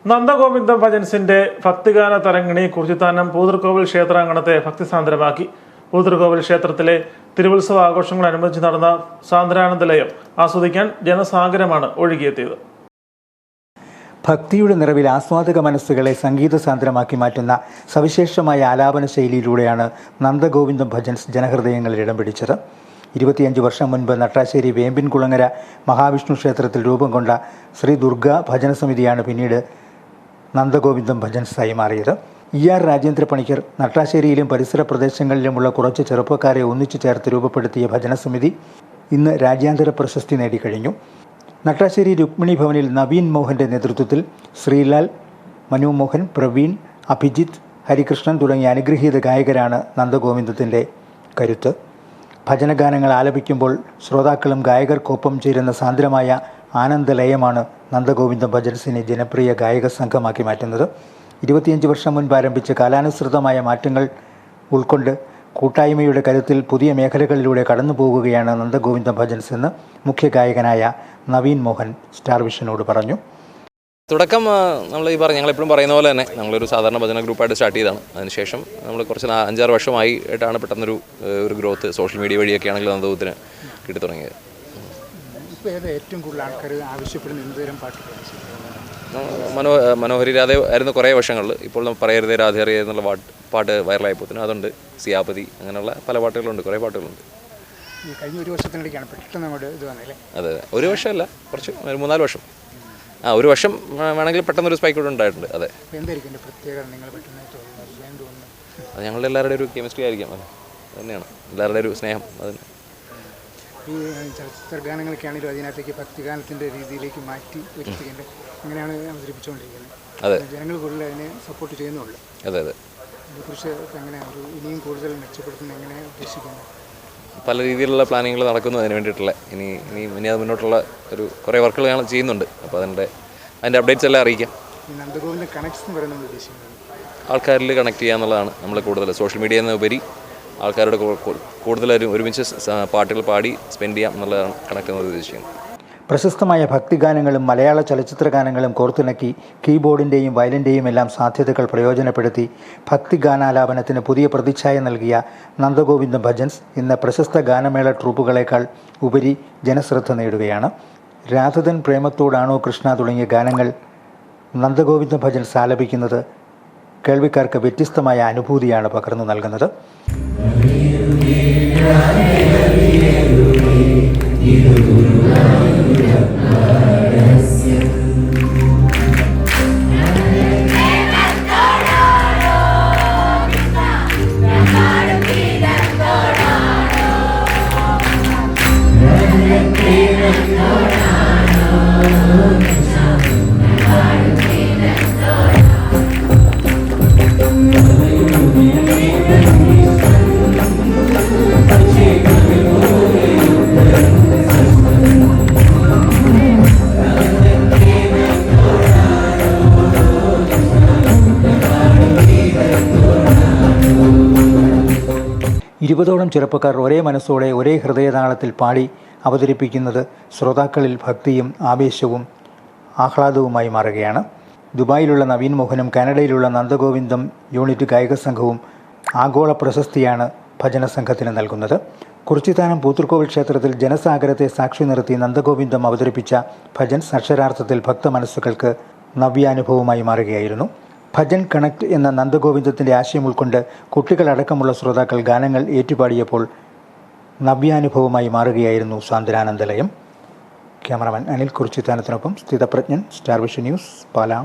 നന്ദഗോവിന്ദം ഭജൻസിന്റെ ഭക്തിഗാന തരംഗിണി കുറിച്ചിത്താനം പൂതൃക്കോവിൽ ക്ഷേത്രാങ്കണത്തെ ഭക്തിസാന്ദ്രമാക്കി. പൂതൃക്കോവിൽ ക്ഷേത്രത്തിലെ തിരുവുത്സവ ആഘോഷങ്ങളനുബന്ധിച്ച് നടന്ന സാന്ദ്രാനന്ദലയം ആസ്വദിക്കാൻ ജനസാഗരമാണ് ഒഴുകിയെത്തിയത്. ഭക്തിയുടെ നിറവിൽ ആസ്വാദക മനസ്സുകളെ സംഗീതസാന്ദ്രമാക്കി മാറ്റുന്ന സവിശേഷമായ ആലാപന ശൈലിയിലൂടെയാണ് നന്ദഗോവിന്ദം ഭജൻസ് ജനഹൃദയങ്ങളിൽ ഇടം പിടിച്ചത്. 25 വർഷം മുൻപ് നട്ടാശ്ശേരി വേമ്പിൻകുളങ്ങര മഹാവിഷ്ണു ക്ഷേത്രത്തിൽ രൂപം കൊണ്ട ശ്രീ ദുർഗ ഭജന സമിതിയാണ് പിന്നീട് നന്ദഗോവിന്ദം ഭജൻസായി മാറിയത്. ER രാജേന്ദ്ര പണിക്കർ നട്ടാശ്ശേരിയിലും പരിസര പ്രദേശങ്ങളിലുമുള്ള കുറച്ച് ചെറുപ്പക്കാരെ ഒന്നിച്ചു ചേർത്ത് രൂപപ്പെടുത്തിയ ഭജനസമിതി ഇന്ന് രാജ്യാന്തര പ്രശസ്തി നേടിക്കഴിഞ്ഞു. നട്ടാശ്ശേരി രുക്മിണി ഭവനിൽ നവീൻ മോഹൻ്റെ നേതൃത്വത്തിൽ ശ്രീലാൽ, മനു മോഹൻ, പ്രവീൺ, അഭിജിത്ത്, ഹരികൃഷ്ണൻ തുടങ്ങിയ അനുഗ്രഹീത ഗായകരാണ് നന്ദഗോവിന്ദത്തിൻ്റെ കരുത്ത്. ഭജനഗാനങ്ങൾ ആലപിക്കുമ്പോൾ ശ്രോതാക്കളും ഗായകർക്കൊപ്പം ചേരുന്ന സാന്ദ്രമായ ആനന്ദലയമാണ് നന്ദഗോവിന്ദം ഭജൻസിനെ ജനപ്രിയ ഗായക സംഘമാക്കി മാറ്റുന്നത്. 25 വർഷം മുൻപ് ആരംഭിച്ച കാലാനുസൃതമായ മാറ്റങ്ങൾ ഉൾക്കൊണ്ട് കൂട്ടായ്മയുടെ കരുത്തിൽ പുതിയ മേഖലകളിലൂടെ കടന്നു പോകുകയാണ് നന്ദഗോവിന്ദം ഭജൻസ് എന്ന് മുഖ്യ ഗായകനായ നവീൻ മോഹൻ സ്റ്റാർ വിഷനോട് പറഞ്ഞു. തുടക്കം ഞങ്ങളെപ്പോഴും പറയുന്ന പോലെ തന്നെ നമ്മളൊരു സാധാരണ ഭജന ഗ്രൂപ്പായിട്ട് സ്റ്റാർട്ട് ചെയ്തതാണ്. അതിനുശേഷം നമ്മൾ കുറച്ച് 5-6 വർഷമായിട്ടാണ് പെട്ടെന്നൊരു ഗ്രോത്ത് സോഷ്യൽ മീഡിയ വഴിയൊക്കെ ആണെങ്കിൽ നന്ദഗോവിന്ദത്തിന് കിട്ടി തുടങ്ങിയത്. ഏറ്റവും കൂടുതൽ ആൾക്കാർ ആവശ്യപ്പെടുന്ന എന്തുതരം പാട്ടുകളാണ്? മനോഹരി രാധ ആയിരുന്നു കുറേ വർഷങ്ങളിൽ. ഇപ്പോൾ പറയരുതേ രാധ അറിയ എന്നുള്ള പാട്ട് വൈറലായപ്പോഴത്തേനും അതുണ്ട്. സിയാപതി, അങ്ങനെയുള്ള പല പാട്ടുകളുണ്ട്, കുറേ പാട്ടുകളുണ്ട്. കഴിഞ്ഞ ഒരു വർഷത്തിനിടയ്ക്കാണ് പെട്ടെന്ന് അങ്ങോട്ട് ഇത് വന്നല്ലേ? അതെ, ഒരു വർഷമല്ല, കുറച്ച് 3-4 വർഷം. ഒരു വർഷം വേണമെങ്കിൽ പെട്ടെന്നൊരു സ്പൈക്ക് കൂടെ ഉണ്ടായിട്ടുണ്ട്. അതെ, എന്തായിരിക്കും പ്രത്യേകത? നിങ്ങൾ പെട്ടെന്ന് അത് ഞങ്ങളുടെ എല്ലാവരുടെ ഒരു കെമിസ്ട്രി ആയിരിക്കാം. അത് തന്നെയാണ് എല്ലാവരുടെ ഒരു സ്നേഹം. അതിന് ഈ ചലച്ചിത്ര ഗാനങ്ങളൊക്കെ ആണെങ്കിലും അതിനകത്തേക്ക് ഭക്തിഗാനത്തിൻ്റെ രീതിയിലേക്ക് മാറ്റി വരുത്തിക്കേണ്ട അങ്ങനെയാണ് അവതരിപ്പിച്ചുകൊണ്ടിരിക്കുന്നത്. അതെ, ജനങ്ങൾ കൂടുതൽ അതിനെ സപ്പോർട്ട് ചെയ്യുന്നുള്ളൂ. അതെ അതെ. അതിനെക്കുറിച്ച് എങ്ങനെ ഇനിയും കൂടുതൽ മെച്ചപ്പെടുത്തുന്ന എങ്ങനെ ഉദ്ദേശിക്കുന്നത്? പല രീതിയിലുള്ള പ്ലാനിങ്ങൾ നടക്കുന്നു അതിന് വേണ്ടിയിട്ടുള്ള. ഇനി അത് മുന്നോട്ടുള്ള ഒരു കുറേ വർക്കുകൾ ഞങ്ങൾ ചെയ്യുന്നുണ്ട്. അപ്പോൾ അതിൻ്റെ അപ്ഡേറ്റ്സ് എല്ലാം അറിയിക്കാം. നന്ദഗോവിന്ദം കണക്ട്സ് എന്ന് പറയുന്നത് ഉദ്ദേശിക്കുന്നത് ആൾക്കാരിൽ കണക്ട് ചെയ്യുക എന്നുള്ളതാണ് നമ്മൾ കൂടുതൽ. സോഷ്യൽ മീഡിയ എന്നതിനുപരി ആൾക്കാരോട് കൂടുതലും ഒരുമിച്ച് പാട്ടുകൾ പാടി സ്പെൻഡ് ചെയ്യാം എന്നുള്ളതാണ് കണക്ട് എന്നത് ഉദ്ദേശിക്കുന്നത്. പ്രശസ്തമായ ഭക്തിഗാനങ്ങളും മലയാള ചലച്ചിത്ര ഗാനങ്ങളും കോർത്തിണക്കി കീബോർഡിൻ്റെയും വയലിൻ്റെയും എല്ലാം സാധ്യതകൾ പ്രയോജനപ്പെടുത്തി ഭക്തിഗാനാലാപനത്തിന് പുതിയ പ്രതിച്ഛായ നൽകിയ നന്ദഗോവിന്ദം ഭജൻസ് ഇന്ന് പ്രശസ്ത ഗാനമേള ട്രൂപ്പുകളേക്കാൾ ഉപരി ജനശ്രദ്ധ നേടുകയാണ്. രാധതൻ, പ്രേമത്തോടാണോ കൃഷ്ണ തുടങ്ങിയ ഗാനങ്ങൾ നന്ദഗോവിന്ദം ഭജൻസ് ആലപിക്കുന്നത് കേൾവിക്കാർക്ക് വ്യത്യസ്തമായ അനുഭൂതിയാണ് പകർന്നു നൽകുന്നത്. ഇരുപതോളം ചെറുപ്പക്കാർ ഒരേ മനസ്സോടെ ഒരേ ഹൃദയതാളത്തിൽ പാടി അവതരിപ്പിക്കുന്നത് ശ്രോതാക്കളിൽ ഭക്തിയും ആവേശവും ആഹ്ലാദവുമായി മാറുകയാണ്. ദുബായിലുള്ള നവീൻ മോഹനും കാനഡയിലുള്ള നന്ദഗോവിന്ദം യൂണിറ്റ് ഗായക സംഘവും ആഗോള പ്രശസ്തിയാണ് ഭജന സംഘത്തിന് നൽകുന്നത്. കുറിച്ചിത്താനം പൂതൃക്കോവിൽ ക്ഷേത്രത്തിൽ ജനസാഗരത്തെ സാക്ഷി നിർത്തി നന്ദഗോവിന്ദം അവതരിപ്പിച്ച ഭജൻസ് അക്ഷരാർത്ഥത്തിൽ ഭക്തമനസ്സുകൾക്ക് നവ്യാനുഭവമായി മാറുകയായിരുന്നു. ഭജൻ കണക്ട് എന്ന നന്ദഗോവിന്ദത്തിൻ്റെ ആശയം ഉൾക്കൊണ്ട് കുട്ടികളടക്കമുള്ള ശ്രോതാക്കൾ ഗാനങ്ങൾ ഏറ്റുപാടിയപ്പോൾ നവ്യാനുഭവമായി മാറുകയായിരുന്നു സാന്ദ്രാനന്ദലയം. ക്യാമറമാൻ അനിൽ കുറിച്ചിത്താനത്തിനൊപ്പം Sthithaprajnan, Star Vision News, Pala.